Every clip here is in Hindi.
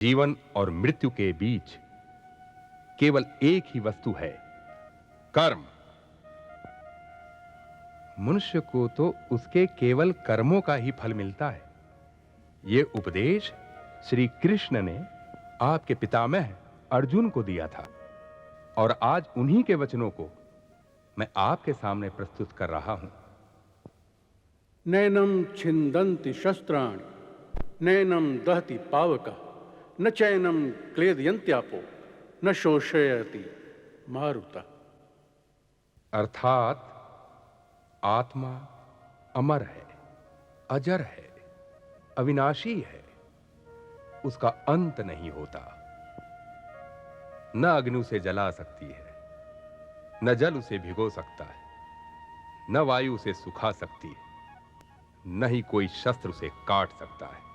जीवन और मृत्यु के बीच केवल एक ही वस्तु है, कर्म। मनुष्य को तो उसके केवल कर्मों का ही फल मिलता है। यह उपदेश श्री कृष्ण ने आपके पितामह अर्जुन को दिया था और आज उन्हीं के वचनों को मैं आपके सामने प्रस्तुत कर रहा हूं। नैनम छिन्दन्ति शस्त्राणि नैनम दहति पावकः न चैनम क्लेदयन्त्यापो न शोषयति मारुतः। अर्थात आत्मा अमर है, अजर है, अविनाशी है, उसका अंत नहीं होता। न अग्नि उसे जला सकती है, न जल उसे भिगो सकता है, न वायु उसे सुखा सकती है, न ही कोई शस्त्र उसे काट सकता है।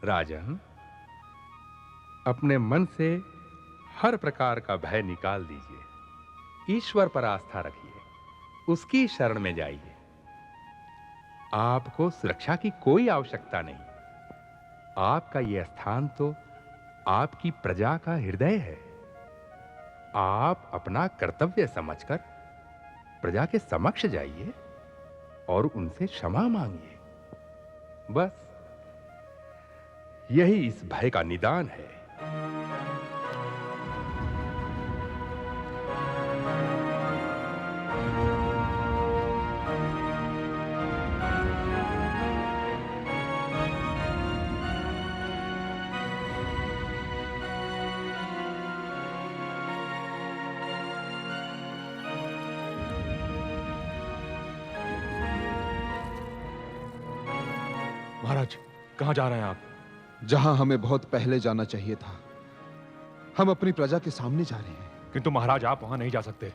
राजन, अपने मन से हर प्रकार का भय निकाल दीजिए, ईश्वर पर आस्था रखिए, उसकी शरण में जाइए। आपको सुरक्षा की कोई आवश्यकता नहीं। आपका यह स्थान तो आपकी प्रजा का हृदय है। आप अपना कर्तव्य समझकर प्रजा के समक्ष जाइए और उनसे क्षमा मांगिए। बस यही इस भय का निदान है। महाराज, कहां जा रहे हैं आप? जहां हमें बहुत पहले जाना चाहिए था। हम अपनी प्रजा के सामने जा रहे हैं। किंतु महाराज, आप वहां नहीं जा सकते।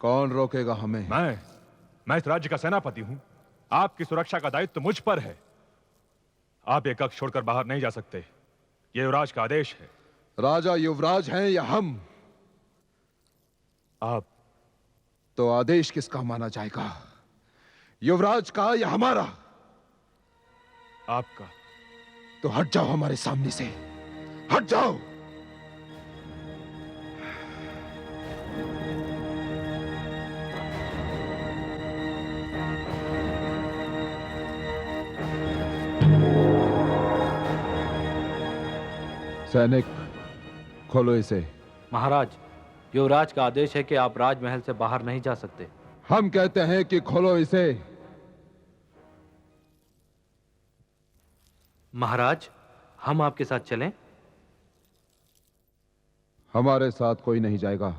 कौन रोकेगा हमें? मैं इस राज्य का सेनापति हूं। आपकी सुरक्षा का दायित्व तो मुझ पर है। आप ये कक्ष छोड़कर बाहर नहीं जा सकते। ये युवराज का आदेश है। राजा युवराज हैं या हम? आप तो आदेश किसका माना जाएगा, युवराज का या हमारा? आपका। तो हट जाओ हमारे सामने से, हट जाओ। सैनिक, खोलो इसे। महाराज, युवराज का आदेश है कि आप राजमहल से बाहर नहीं जा सकते। हम कहते हैं कि खोलो इसे। महाराज, हम आपके साथ चलें? हमारे साथ कोई नहीं जाएगा।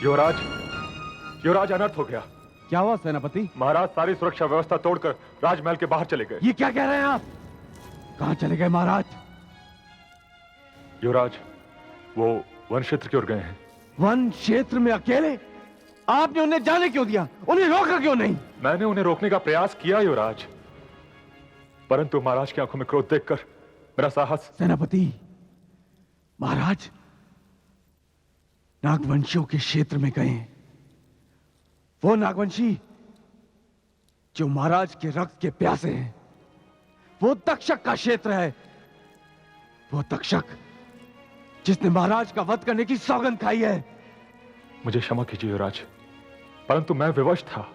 युवराज, अनर्थ हो गया। क्या हुआ सेनापति? महाराज सारी सुरक्षा व्यवस्था तोड़कर राजमहल के बाहर चले गए। ये क्या कह रहे हैं आप? कहां चले गए महाराज? युवराज, वो वन क्षेत्र की ओर गए हैं। वन क्षेत्र में अकेले? आपने उन्हें जाने क्यों दिया? उन्हें रोका क्यों नहीं? मैंने उन्हें रोकने का प्रयास किया युवराज, परंतु महाराज की आंखों में क्रोध देखकर मेरा साहस। सेनापति, महाराज नागवंशियों के क्षेत्र में गए। वो नागवंशी जो महाराज के रक्त के प्यासे हैं। वो तक्षक का क्षेत्र है। वो तक्षक जिसने महाराज का वध करने की सौगंध खाई है। मुझे क्षमा कीजिए युवराज, परंतु मैं विवश था।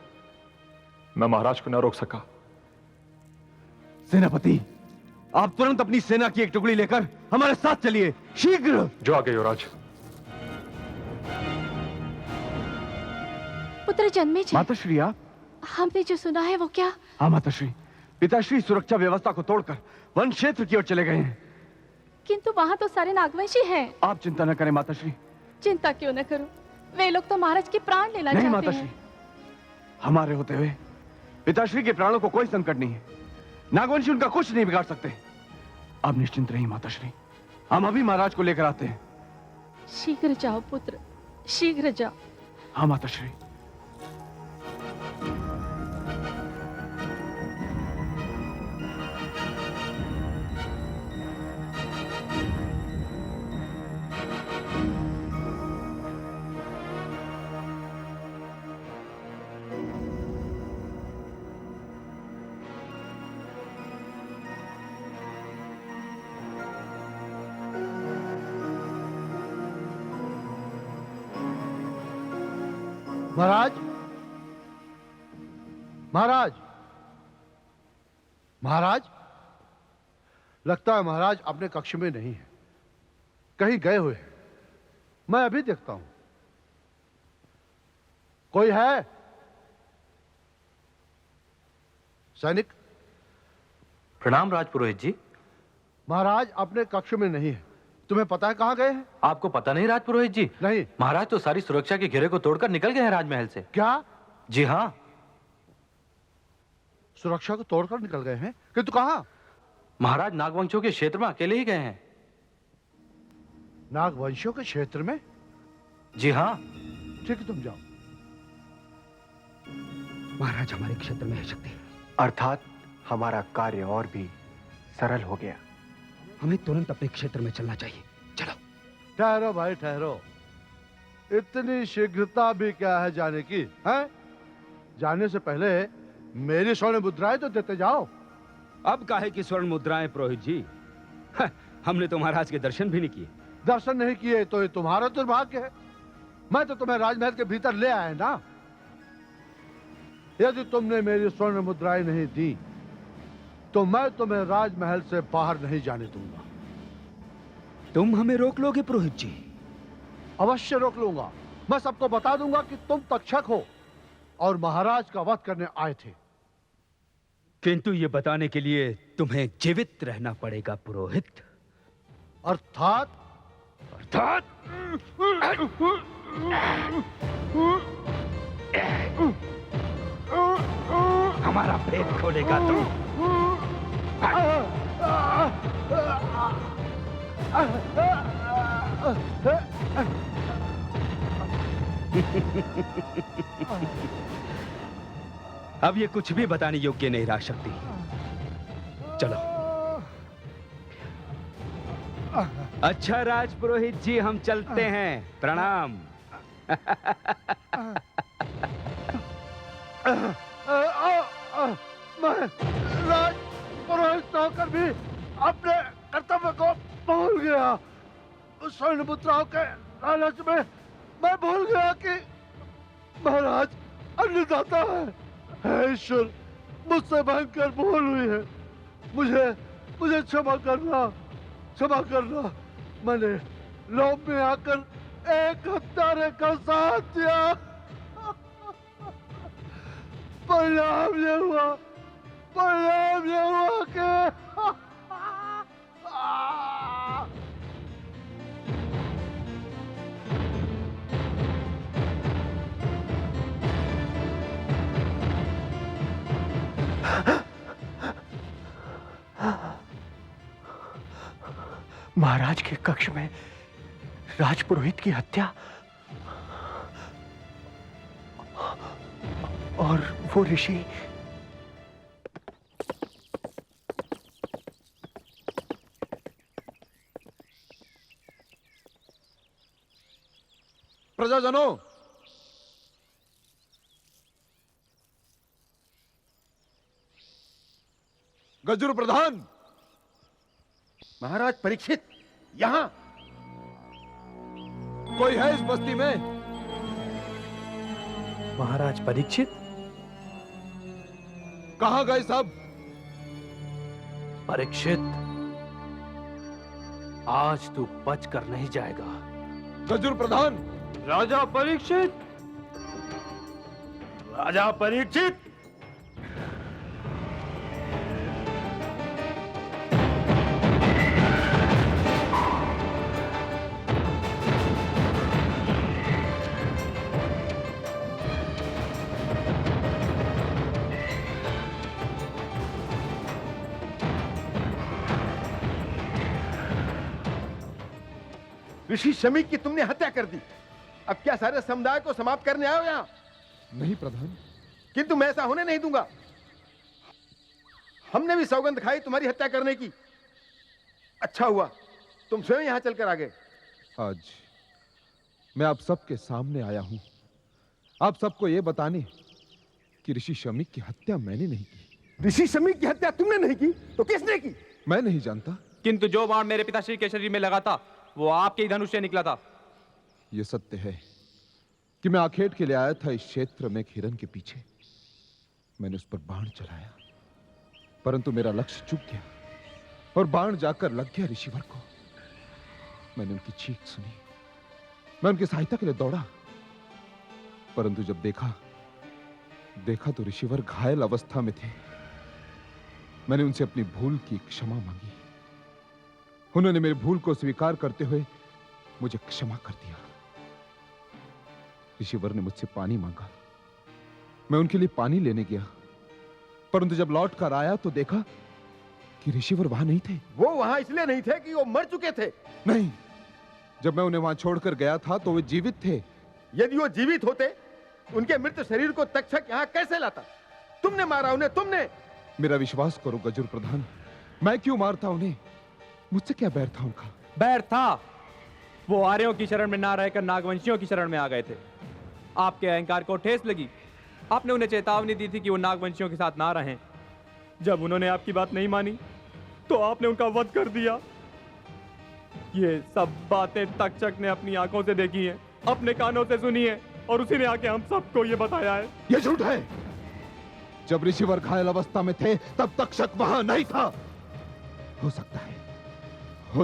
मैं महाराज को न रोक सका। सेनापति, आप तुरंत अपनी सेना की एक टुकड़ी लेकर हमारे साथ चलिए, शीघ्र। जो आगे युवराज। पुत्र जन्मेजय। माताश्री, आप? हमने जो सुना है वो क्या? हाँ माताश्री, पिताश्री सुरक्षा व्यवस्था को तोड़कर वन क्षेत्र की ओर चले गए हैं। किंतु वहाँ तो सारे नागवंशी हैं। आप चिंता न करें माताश्री। चिंता क्यों न करूं? वे लोग तो महाराज के प्राण लेना नहीं चाहते माताश्री, हैं। हमारे होते हुए पिताश्री के प्राणों को कोई संकट नहीं है। नागवंशी उनका कुछ नहीं बिगाड़ सकते। आप निश्चिंत रहिए माताश्री, हम अभी महाराज को लेकर आते हैं। शीघ्र जाओ पुत्र, शीघ्र जाओ। हाँ माताश्री। महाराज, महाराज, महाराज, लगता है महाराज अपने कक्ष में नहीं है, कहीं गए हुए हैं। मैं अभी देखता हूं। कोई है? सैनिक। प्रणाम राजपुरोहित जी। महाराज अपने कक्ष में नहीं है। तुम्हें पता है कहां गए हैं? आपको पता नहीं राजपुरोहित जी? नहीं। महाराज तो सारी सुरक्षा के घेरे को तोड़कर निकल गए हैं राजमहल से। क्या? जी हाँ। सुरक्षा को तोड़कर निकल गए हैं? किंतु कहां? महाराज नागवंशियों के क्षेत्र में अकेले ही गए हैं। नागवंशियों के क्षेत्र में? जी हाँ। ठीक है, तुम जाओ। महाराज हमारे क्षेत्र में है शक्ति, अर्थात हमारा कार्य और भी सरल हो गया। हमें तुरंत अपने क्षेत्र में चलना चाहिए। चलो। ठहरो भाई, ठहरो। इतनी शीघ्रता भी क्या है जाने की? हैं? जाने से पहले मेरी स्वर्ण मुद्राएं तो देते जाओ। अब काहे की स्वर्ण मुद्राएं पुरोहित जी? हमने तो महाराज के दर्शन भी नहीं किए। दर्शन नहीं किए तो ये तुम्हारा दुर्भाग्य है। मैं तो तुम्हें राजमहल के भीतर ले आया ना। यदि तुमने मेरी स्वर्ण मुद्राएं नहीं दी तो मैं तुम्हें राजमहल से बाहर नहीं जाने दूंगा। तुम हमें रोक लोगे पुरोहित जी? अवश्य रोक लूंगा। मैं सबको बता दूंगा कि तुम तक्षक हो और महाराज का वध करने आए थे। किंतु ये बताने के लिए तुम्हें जीवित रहना पड़ेगा पुरोहित। अर्थात? अर्थात हमारा पेट खोलेगा तू। अब ये कुछ भी बताने योग्य नहीं रहा शक्ति। चलो। अच्छा राजपुरोहित जी, हम चलते हैं। प्रणाम। मैं राजपुरोहित होकर भी अपने कर्तव्य को भूल गया। स्वर्ण मुद्राओं के लालच में मैं भूल गया कि महाराज अन्नदाता है। हे ईश्वर, मुझसे भयंकर भूल हुई है। मुझे क्षमा करना, क्षमा करना। मैंने लोभ में आकर एक हत्यारे का साथ दिया। परिणाम ये हुआ कि महाराज के कक्ष में राजपुरोहित की हत्या और वो ऋषि। प्रजाजनों, गजुर प्रधान। महाराज परीक्षित, यहां कोई है इस बस्ती में? महाराज परीक्षित? कहां गए सब? परीक्षित, आज तू बच कर नहीं जाएगा। गजुर प्रधान। राजा परीक्षित, राजा परीक्षित। ऋषि शमीक की तुमने हत्या कर दी। अब क्या सारे समुदाय को समाप्त करने आए हो यहां? नहीं प्रधान। किंतु मैं ऐसा होने नहीं दूंगा। हमने भी सौगंध खाई तुम्हारी हत्या करने की। अच्छा हुआ तुम स्वयं यहां चलकर आ गए। आज मैं आप सबके सामने आया हूं, आप सबको यह बताने कि ऋषि शमीक की हत्या मैंने नहीं की। ऋषि शमीक की हत्या तुमने नहीं की तो किसने की? मैं नहीं जानता। किंतु जो बाण मेरे पिताश्री के शरीर में लगा था वो आपके ही धनुष से निकला था। यह सत्य है, कि मैं आखेट के लिए आया था इस क्षेत्र में एक हिरन के पीछे। मैंने उस पर बाण चलाया, परंतु मेरा लक्ष्य चूक गया और बाण जाकर लग गया ऋषिवर को। मैंने उनकी चीख सुनी, मैं उनकी सहायता के लिए दौड़ा, परंतु जब देखा तो ऋषिवर घायल अवस्था में थे। मैंने उनसे अपनी भूल की क्षमा मांगी। उन्होंने मेरी भूल को स्वीकार करते हुए मुझे क्षमा कर दिया। ऋषिवर ने मुझसे पानी मांगा। मैं उनके लिए पानी लेने गया, परंतु जब लौट कर आया तो देखा कि ऋषिवर वहां नहीं थे। वो वहां इसलिए नहीं थे कि वो मर चुके थे। नहीं, जब मैं उन्हें वहां छोड़कर गया था तो वे जीवित थे। यदि वो जीवित होते, उनके मृत शरीर को तक्षक यहाँ कैसे लाता? तुमने मारा उन्हें, तुमने। मेरा विश्वास करो गजुर प्रधान, मैं क्यों मारता उन्हें? मुझसे क्या बैर था उनका? बैर था। वो आर्यों की शरण में ना रहकर नागवंशियों की शरण में आ गए थे। आपके अहंकार को ठेस लगी। आपने उन्हें चेतावनी दी थी कि वो नागवंशियों के साथ ना रहें। जब उन्होंने आपकी बात नहीं मानी तो आपने उनका वध कर दिया। ये सब बातें तक्षक ने अपनी आंखों से देखी हैं, अपने कानों से सुनी है, और उसी ने आके हम सबको ये बताया है। ये झूठ है। जब ऋषिवर घायल अवस्था में थे तब तक्षक वहां नहीं था। हो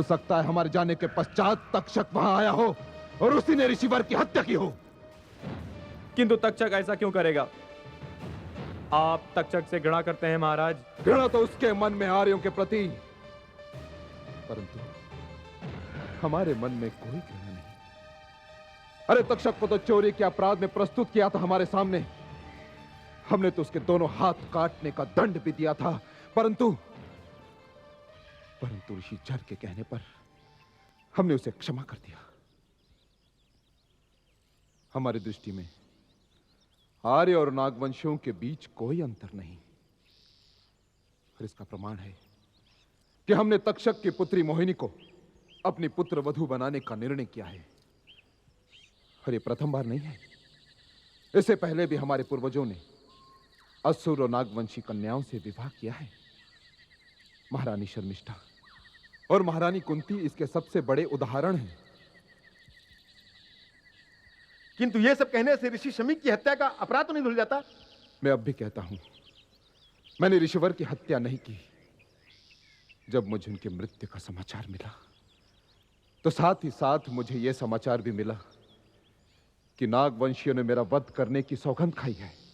सकता है हमारे जाने के पश्चात तक्षक वहां आया हो और उसी ने ऋषिवर की हत्या की हो। किंतु तक्षक ऐसा क्यों करेगा? आप तक्षक से घृणा करते हैं महाराज। घृणा तो उसके मन में आर्यों के प्रति, परंतु हमारे मन में कोई घृणा नहीं। अरे तक्षक को तो चोरी के अपराध में प्रस्तुत किया था हमारे सामने। हमने तो उसके दोनों हाथ काटने का दंड भी दिया था, परंतु ऋषि जर के कहने पर हमने उसे क्षमा कर दिया। हमारी दृष्टि में आर्य और नागवंशियों के बीच कोई अंतर नहीं, और इसका प्रमाण है कि हमने तक्षक की पुत्री मोहिनी को अपनी पुत्र वधू बनाने का निर्णय किया है। और ये प्रथम बार नहीं है, इससे पहले भी हमारे पूर्वजों ने असुर और नागवंशी कन्याओं से विवाह किया है। महारानी शर्मिष्ठा और महारानी कुंती इसके सबसे बड़े उदाहरण हैं। किंतु ये सब कहने से ऋषि शमी की हत्या का अपराध तो नहीं धुल जाता? मैं अब भी कहता हूं, मैंने ऋषिवर की हत्या नहीं की। जब मुझे उनके मृत्यु का समाचार मिला तो साथ ही साथ मुझे यह समाचार भी मिला कि नागवंशियों ने मेरा वध करने की सौगंध खाई है।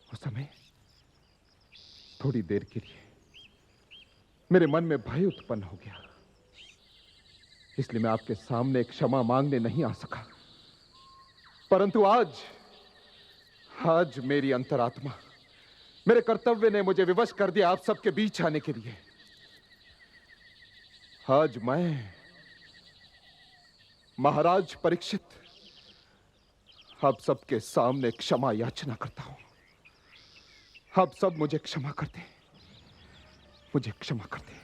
उस समय थोड़ी देर के लिए मेरे मन में भय उत्पन्न हो गया, इसलिए मैं आपके सामने क्षमा मांगने नहीं आ सका। परंतु आज मेरी अंतरात्मा, मेरे कर्तव्य ने मुझे विवश कर दिया आप सबके बीच आने के लिए। आज मैं महाराज परीक्षित आप सबके सामने क्षमा याचना करता हूं। आप सब मुझे क्षमा कर दें, मुझे क्षमा कर दें।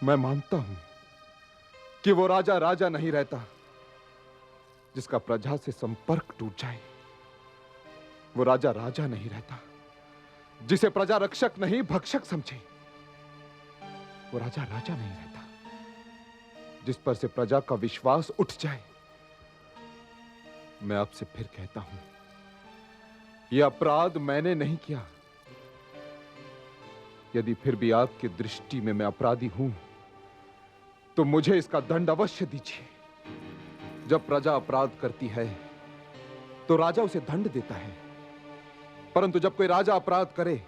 मैं मानता हूं कि वो राजा नहीं रहता जिसका प्रजा से संपर्क टूट जाए। वो राजा नहीं रहता जिसे प्रजा रक्षक नहीं भक्षक समझे। वो राजा नहीं रहता जिस पर से प्रजा का विश्वास उठ जाए। मैं आपसे फिर कहता हूं, यह अपराध मैंने नहीं किया। यदि फिर भी आपकी दृष्टि में मैं अपराधी हूं तो मुझे इसका दंड अवश्य दीजिए। जब प्रजा अपराध करती है तो राजा उसे दंड देता है, परंतु जब कोई राजा अपराध करे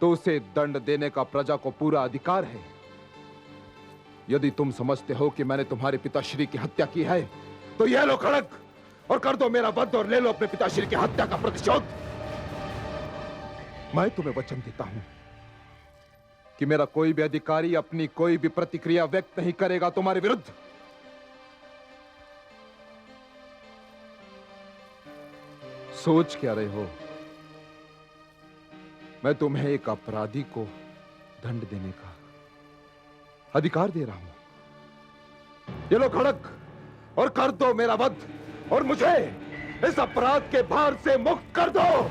तो उसे दंड देने का प्रजा को पूरा अधिकार है। यदि तुम समझते हो कि मैंने तुम्हारे पिताश्री की हत्या की है तो यह लो खड़ग और कर दो मेरा वध और ले लो अपने पिताश्री की हत्या का प्रतिशोध। मैं तुम्हें वचन देता हूं कि मेरा कोई भी अधिकारी अपनी कोई भी प्रतिक्रिया व्यक्त नहीं करेगा तुम्हारे विरुद्ध। सोच क्या रहे हो? मैं तुम्हें एक अपराधी को दंड देने का अधिकार दे रहा हूं। ये लो खड़ग और कर दो मेरा वध और मुझे इस अपराध के भार से मुक्त कर दो।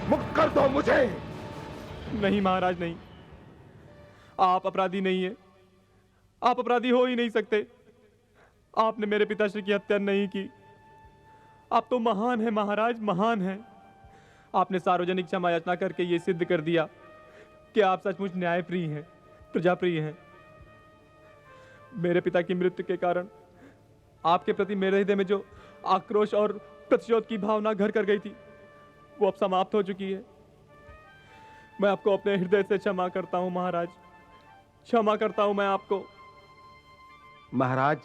मुक्त कर दो मुझे। नहीं महाराज नहीं, आप अपराधी नहीं है, आप अपराधी हो ही नहीं सकते। आपने मेरे पिताश्री की हत्या नहीं की। आप तो महान है महाराज, महान है। आपने सार्वजनिक क्षमा याचना करके यह सिद्ध कर दिया कि आप सचमुच न्यायप्रिय हैं, प्रजाप्रिय हैं। मेरे पिता की मृत्यु के कारण आपके प्रति मेरे हृदय में जो आक्रोश और प्रतिशोध की भावना घर कर गई थी, वो अब समाप्त हो चुकी है। मैं आपको अपने हृदय से क्षमा करता हूं महाराज, क्षमा करता हूं मैं आपको। महाराज,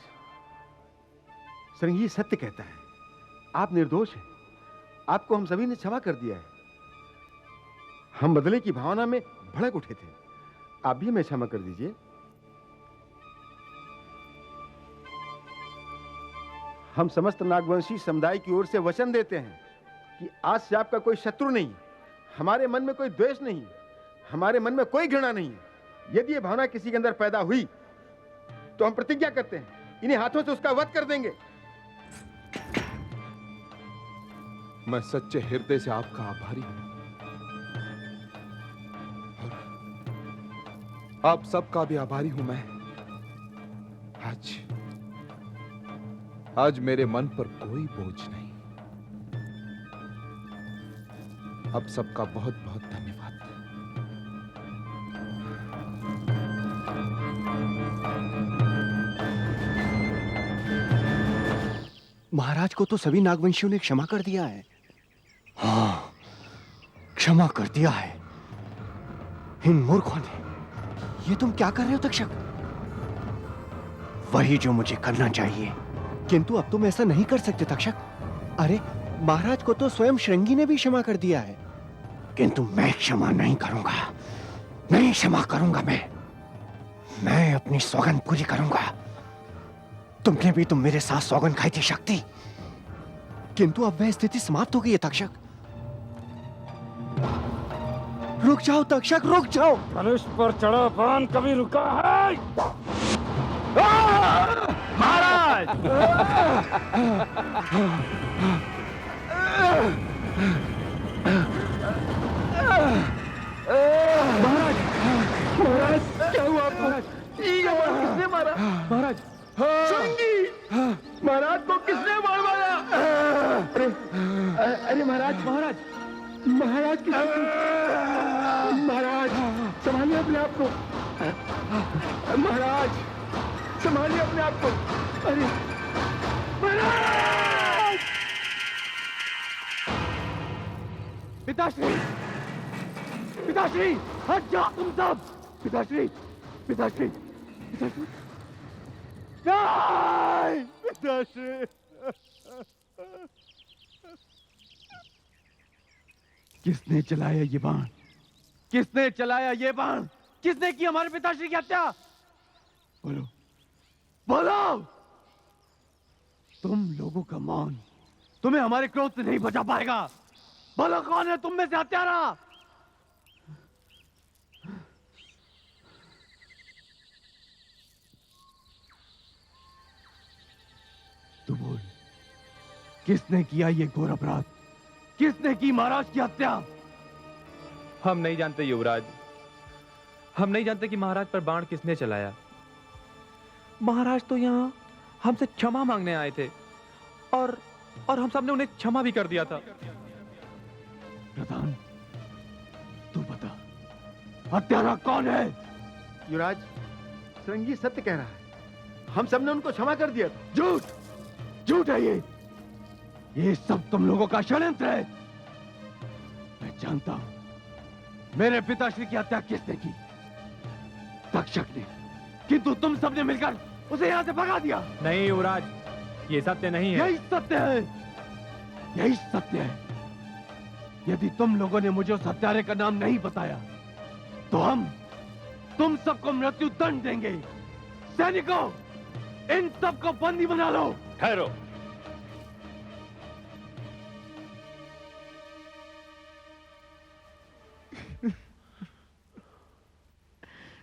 श्रृंगी सत्य कहता है, आप निर्दोष हैं। आपको हम सभी ने क्षमा कर दिया है। हम बदले की भावना में भड़क उठे थे, आप भी हमें क्षमा कर दीजिए। हम समस्त नागवंशी समुदाय की ओर से वचन देते हैं कि आज से आपका कोई शत्रु नहीं, हमारे मन में कोई द्वेष नहीं, हमारे मन में कोई घृणा नहीं है। यदि ये भावना किसी के अंदर पैदा हुई तो हम प्रतिज्ञा करते हैं इन्हीं हाथों से उसका वध कर देंगे। मैं सच्चे हृदय से आपका आभारी हूं और आप सबका भी आभारी हूं मैं। आज मेरे मन पर कोई बोझ नहीं। अब सबका बहुत बहुत धन्यवाद। महाराज को तो सभी नागवंशियों ने क्षमा कर दिया है। हाँ, क्षमा कर दिया है। इन मूर्खों ने। ये तुम क्या कर रहे हो तक्षक? वही जो मुझे करना चाहिए। किंतु अब तुम ऐसा नहीं कर सकते तक्षक। अरे महाराज को तो स्वयं श्रृंगी ने भी क्षमा कर दिया है। किंतु मैं क्षमा नहीं करूंगा, नहीं क्षमा करूंगा। मैं अपनी सौगंध पूरी करूंगा। तुमने भी तो मेरे साथ सौगंध खाई थी शक्ति। किंतु अब वह स्थिति समाप्त हो गई है तक्षक। रुक जाओ तक्षक, रुक जाओ। धनुष पर चढ़ा बाण कभी रुका है? महाराज! महाराज, क्या हुआ आपको? ये बाण किसने मारा? महाराज! श्रृंगी! महाराज को किसने बाण मारा? अरे महाराज, महाराज की महाराज, संभालिए अपने आप को। महाराज, संभालिए अपने आप को। अरे महाराज! पिताश्री, पिताश्री, हट जाओ तुम सब। पिताश्री, पिताश्री, पिताश्री, नहीं, पिताश्री। किसने चलाया ये बाण? किसने चलाया ये बाण? किसने की हमारे पिताश्री की हत्या? बोलो, बोलो। तुम लोगों का मौन तुम्हें हमारे क्रोध से नहीं बचा पाएगा। बोलो, कौन है तुम में से हत्यारा? तू बोल, किसने किया ये घोर अपराध? किसने की महाराज की हत्या? हम नहीं जानते युवराज, हम नहीं जानते कि महाराज पर बाण किसने चलाया। महाराज तो यहाँ हमसे क्षमा मांगने आए थे और हम सबने उन्हें क्षमा भी कर दिया था। प्रधान, तू बता, हत्यारा कौन है? युवराज, श्रृंगी सत्य कह रहा है। हम सबने उनको क्षमा कर दिया था। झूठ, झूठ है ये सब तुम लोगों का षड्यंत्र है। मैं जानता हूं मेरे पिताश्री की हत्या किसने की। तक्षक ने, किंतु तुम सबने मिलकर उसे यहां से भगा दिया। नहीं युवराज, ये सत्य नहीं है। यही सत्य है, यही सत्य है। यदि तुम लोगों ने मुझे उस हत्यारे का नाम नहीं बताया तो हम तुम सबको मृत्यु दंड देंगे। सैनिकों, इन सबको बंदी बना लो। ठहरो।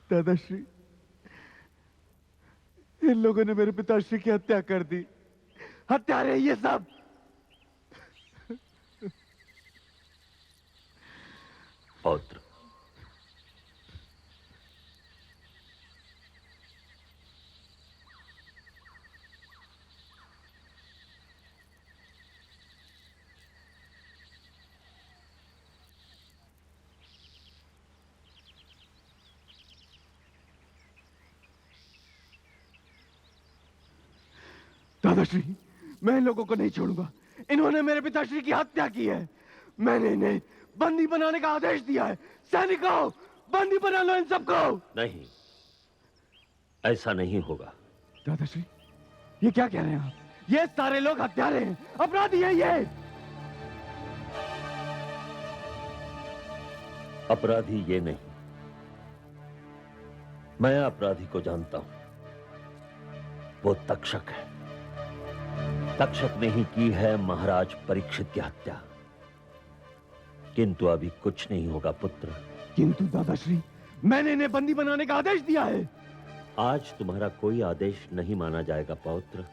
दादाश्री, इन लोगों ने मेरे पिताश्री की हत्या कर दी। हत्यारे ये सब। पौत्र, दादाश्री, मैं इन लोगों को नहीं छोड़ूंगा। इन्होंने मेरे पिताश्री की हत्या की है। मैंने इन्हें बंदी बनाने का आदेश दिया है। सैनिकों, बंदी बना लो इन सबको। नहीं, ऐसा नहीं होगा। दादाश्री, ये क्या कह रहे हैं आप? ये सारे लोग हत्यारे हैं, अपराधी हैं ये। अपराधी ये नहीं, मैं अपराधी को जानता हूं। वो तक्षक है। तक्षक ने ही की है महाराज परीक्षित की हत्या। किंतु अभी कुछ नहीं होगा पुत्र। किंतु दादाश्री, मैंने इन्हें बंदी बनाने का आदेश दिया है। आज तुम्हारा कोई आदेश नहीं माना जाएगा पौत्र।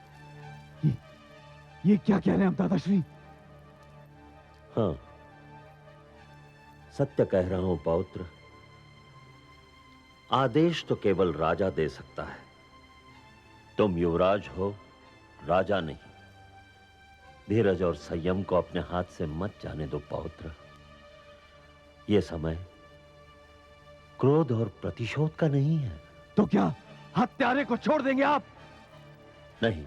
ये क्या कह रहे हैं आप दादाश्री? हाँ, सत्य कह रहा हूं पौत्र। आदेश तो केवल राजा दे सकता है। तुम युवराज हो, राजा नहीं। धीरज और संयम को अपने हाथ से मत जाने दो पौत्र। यह समय क्रोध और प्रतिशोध का नहीं है। तो क्या हत्यारे को छोड़ देंगे आप? नहीं,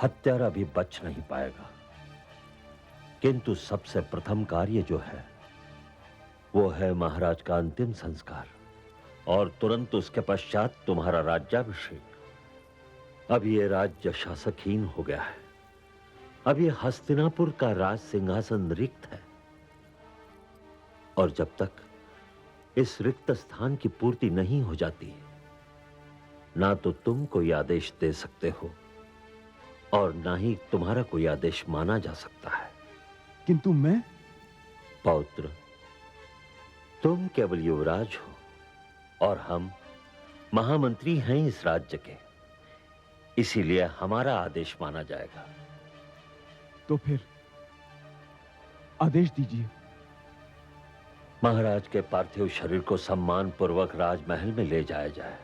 हत्यारा भी बच नहीं पाएगा। किंतु सबसे प्रथम कार्य जो है वो है महाराज का अंतिम संस्कार, और तुरंत उसके पश्चात तुम्हारा राज्याभिषेक। अब ये राज्य शासकहीन हो गया है। अब ये हस्तिनापुर का राज सिंहासन रिक्त है, और जब तक इस रिक्त स्थान की पूर्ति नहीं हो जाती, ना तो तुम कोई आदेश दे सकते हो और ना ही तुम्हारा कोई आदेश माना जा सकता है। किंतु मैं? पौत्र, तुम केवल युवराज हो और हम महामंत्री हैं इस राज्य के, इसीलिए हमारा आदेश माना जाएगा। तो फिर आदेश दीजिए। महाराज के पार्थिव शरीर को सम्मान पूर्वक राजमहल में ले जाया जाए।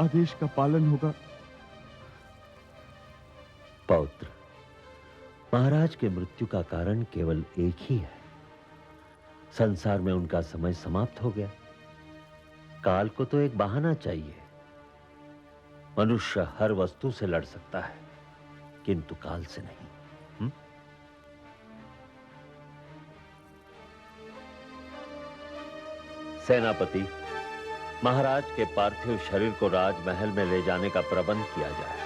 आदेश का पालन होगा। पौत्र, महाराज के मृत्यु का कारण केवल एक ही है। संसार में उनका समय समाप्त हो गया। काल को तो एक बहाना चाहिए। मनुष्य हर वस्तु से लड़ सकता है, किंतु काल से नहीं। सेनापति, महाराज के पार्थिव शरीर को राजमहल में ले जाने का प्रबंध किया जाए।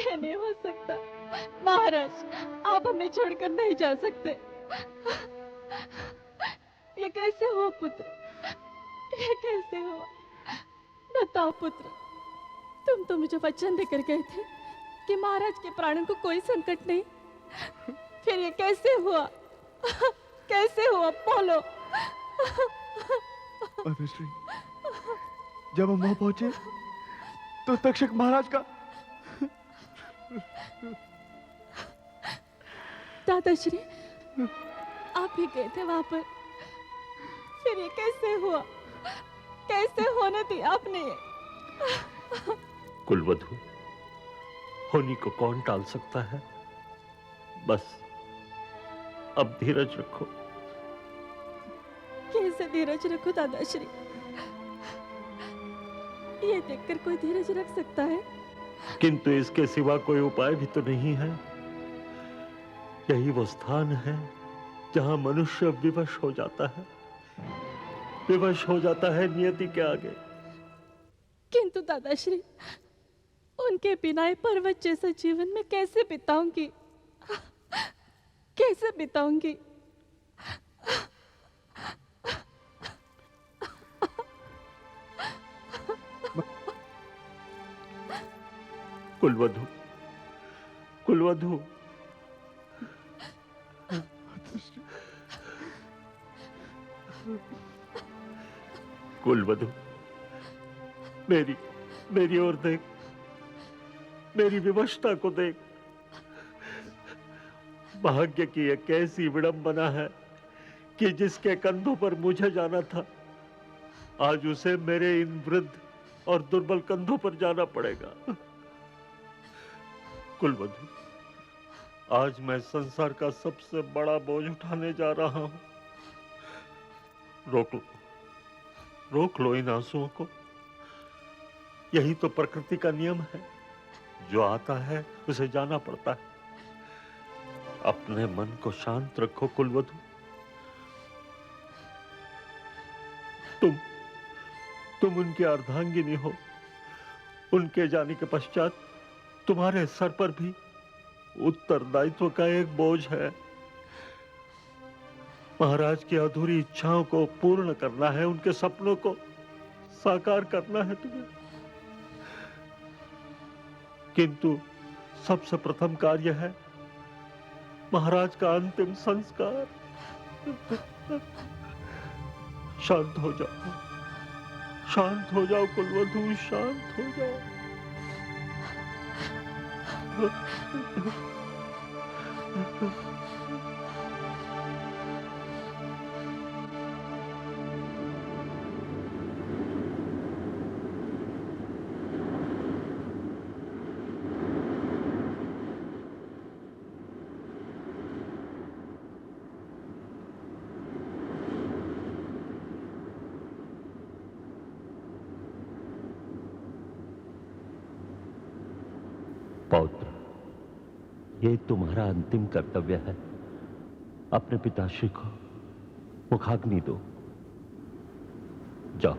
ये नहीं हो सकता। महाराज, आप हमें छोड़कर नहीं जा सकते। ये कैसे हुआ पुत्र? ये कैसे हुआ? बताओ पुत्र। तुम तो मुझे वचन देकर गए थे कि महाराज के प्राणों को कोई संकट नहीं। फिर ये कैसे हुआ? कैसे हुआ? बोलो। माताश्री, जब हम वहां पहुंचे तो तक्षक महाराज का दादाश्री, आप भी गए थे वहां पर। फिर ये कैसे हुआ? कैसे होने दी आपने ये? कुलवधु, होनी को कौन टाल सकता है? बस अब धीरज रखो। कैसे धीरज रखो दादाश्री? ये देखकर कोई धीरज रख सकता है? किंतु इसके सिवा कोई उपाय भी तो नहीं है। यही वो स्थान है जहां मनुष्य विवश हो जाता है। विवश हो जाता है नियति के आगे। किंतु दादाश्री, उनके बिना ये पर्वत जैसा जीवन मैं कैसे बिताऊंगी, कैसे बिताऊंगी? कुलवधु, कुलवधु, कुलवधु, मेरी ओर देख, मेरी विवशता को देख। भाग्य की एक कैसी विडंबना है कि जिसके कंधों पर मुझे जाना था, आज उसे मेरे इन वृद्ध और दुर्बल कंधों पर जाना पड़ेगा। कुलवधु, आज मैं संसार का सबसे बड़ा बोझ उठाने जा रहा हूं। रोक लो इन आंसुओं को। यही तो प्रकृति का नियम है, जो आता है उसे जाना पड़ता है। अपने मन को शांत रखो कुलवधु। तुम उनकी अर्धांगिनी हो। उनके जाने के पश्चात तुम्हारे सर पर भी उत्तरदायित्व का एक बोझ है। महाराज की अधूरी इच्छाओं को पूर्ण करना है, उनके सपनों को साकार करना है तुम्हें। किंतु सबसे प्रथम कार्य है महाराज का अंतिम संस्कार। शांत हो जाओ, शांत हो जाओ कुलवधु, शांत हो जाओ। पौत्र, ये तुम्हारा अंतिम कर्तव्य है। अपने पिताश्री को मुखाग्नि दो। जाओ।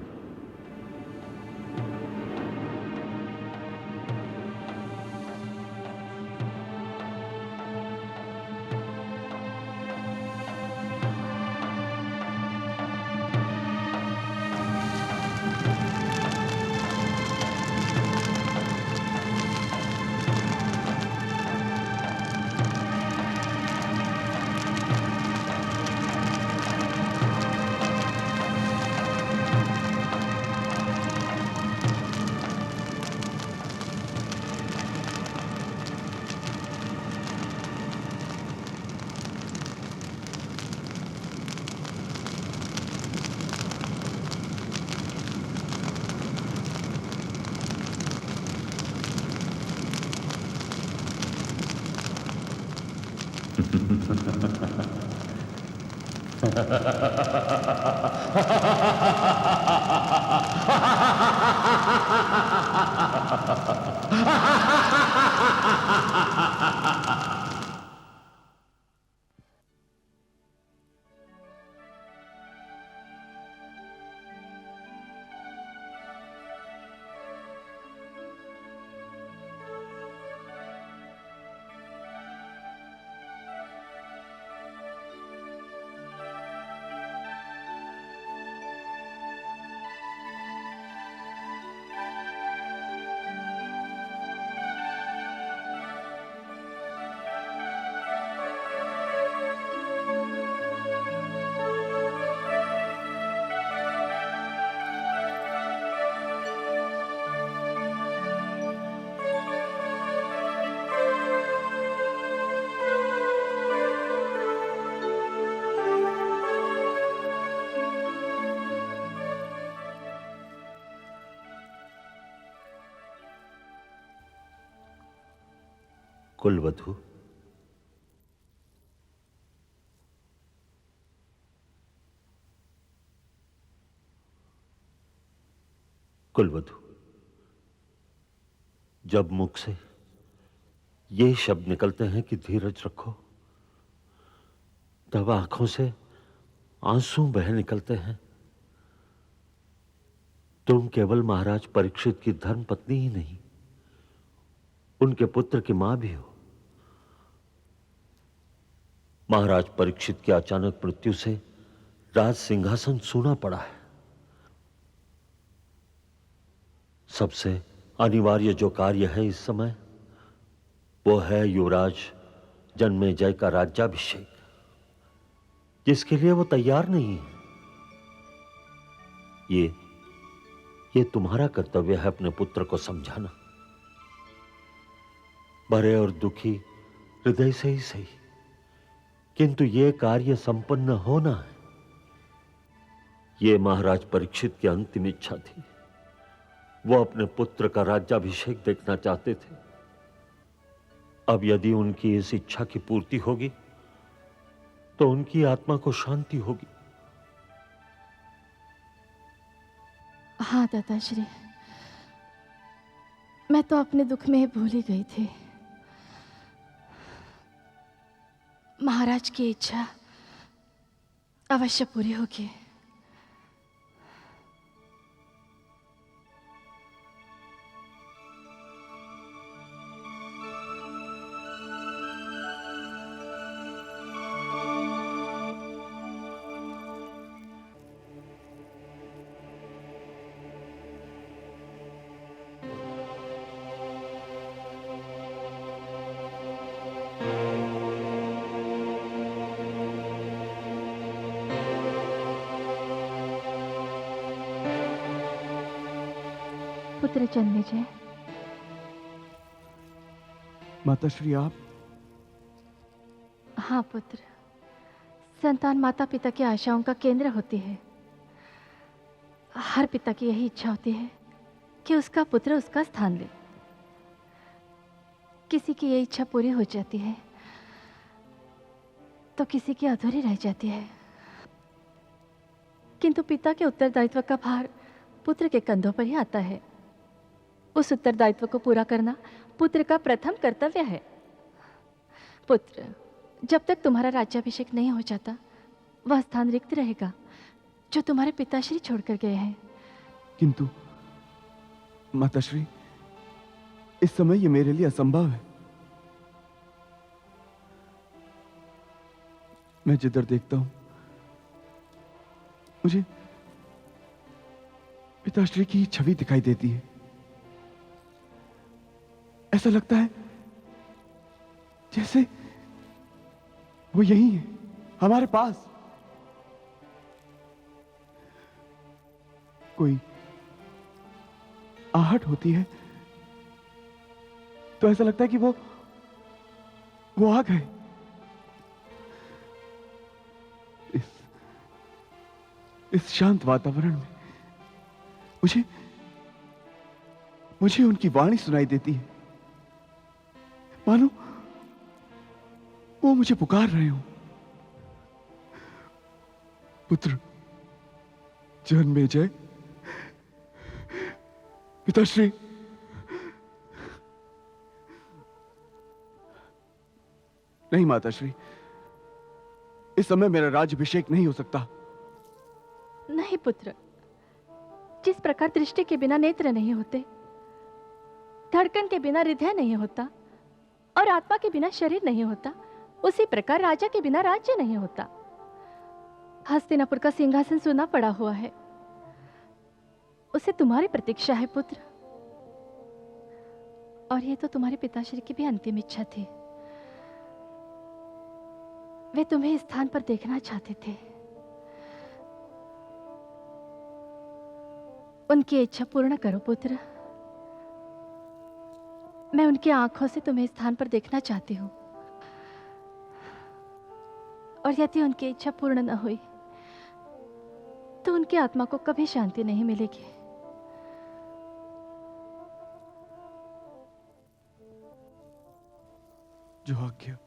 कुलवधु, कुलवधु, जब मुख से ये शब्द निकलते हैं कि धीरज रखो, तब आंखों से आंसू बह निकलते हैं। तुम केवल महाराज परीक्षित की धर्म पत्नी ही नहीं, उनके पुत्र की मां भी हो। महाराज परीक्षित की अचानक मृत्यु से राज सिंहासन सूना पड़ा है। सबसे अनिवार्य जो कार्य है इस समय, वो है युवराज जन्मेजय का राज्याभिषेक, जिसके लिए वो तैयार नहीं है। ये तुम्हारा कर्तव्य है अपने पुत्र को समझाना, भरे और दुखी हृदय से ही सही, किंतु ये कार्य संपन्न होना है। ये महाराज परीक्षित की अंतिम इच्छा थी। वो अपने पुत्र का राज्याभिषेक देखना चाहते थे। अब यदि उनकी इस इच्छा की पूर्ति होगी तो उनकी आत्मा को शांति होगी। हाँ दादाश्री, मैं तो अपने दुख में भूल ही गई थी। महाराज की इच्छा अवश्य पूरी होगी। पुत्र जन्मेजय, माताश्री आप? हाँ पुत्र, संतान माता पिता की आशाओं का केंद्र होती है। हर पिता की यही इच्छा होती है कि उसका पुत्र उसका स्थान ले। किसी की ये इच्छा पूरी हो जाती है तो किसी की अधूरी रह जाती है, किंतु पिता के उत्तरदायित्व का भार पुत्र के कंधों पर ही आता है। उस उत्तरदायित्व को पूरा करना पुत्र का प्रथम कर्तव्य है। पुत्र, जब तक तुम्हारा राज्याभिषेक नहीं हो जाता, वह स्थान रिक्त रहेगा जो तुम्हारे पिताश्री छोड़कर गए हैं। किंतु माताश्री, इस समय ये मेरे लिए असंभव है। मैं जिधर देखता हूं मुझे पिताश्री की छवि दिखाई देती है। ऐसा लगता है जैसे वो यही है, हमारे पास। कोई आहट होती है तो ऐसा लगता है कि वो आ गए। इस शांत वातावरण में मुझे उनकी वाणी सुनाई देती है, मानो वो मुझे पुकार रहे हो। पुत्र जन्मेजय, पिताश्री। नहीं माताश्री, इस समय मेरा राज्याभिषेक नहीं हो सकता। नहीं पुत्र, जिस प्रकार दृष्टि के बिना नेत्र नहीं होते, धड़कन के बिना हृदय नहीं होता और आत्मा के बिना शरीर नहीं होता, उसी प्रकार राजा के बिना राज्य नहीं होता। हस्तिनापुर का सिंहासन सुना पड़ा हुआ है, उसे तुम्हारी प्रतीक्षा है पुत्र। और ये तो तुम्हारे पिताश्री की भी अंतिम इच्छा थी। वे तुम्हें इस स्थान पर देखना चाहते थे। उनकी इच्छा पूर्ण करो पुत्र। मैं उनकी आंखों से तुम्हें इस स्थान पर देखना चाहती हूं, और यदि उनकी इच्छा पूर्ण न हुई तो उनकी आत्मा को कभी शांति नहीं मिलेगी। जो आज्ञा।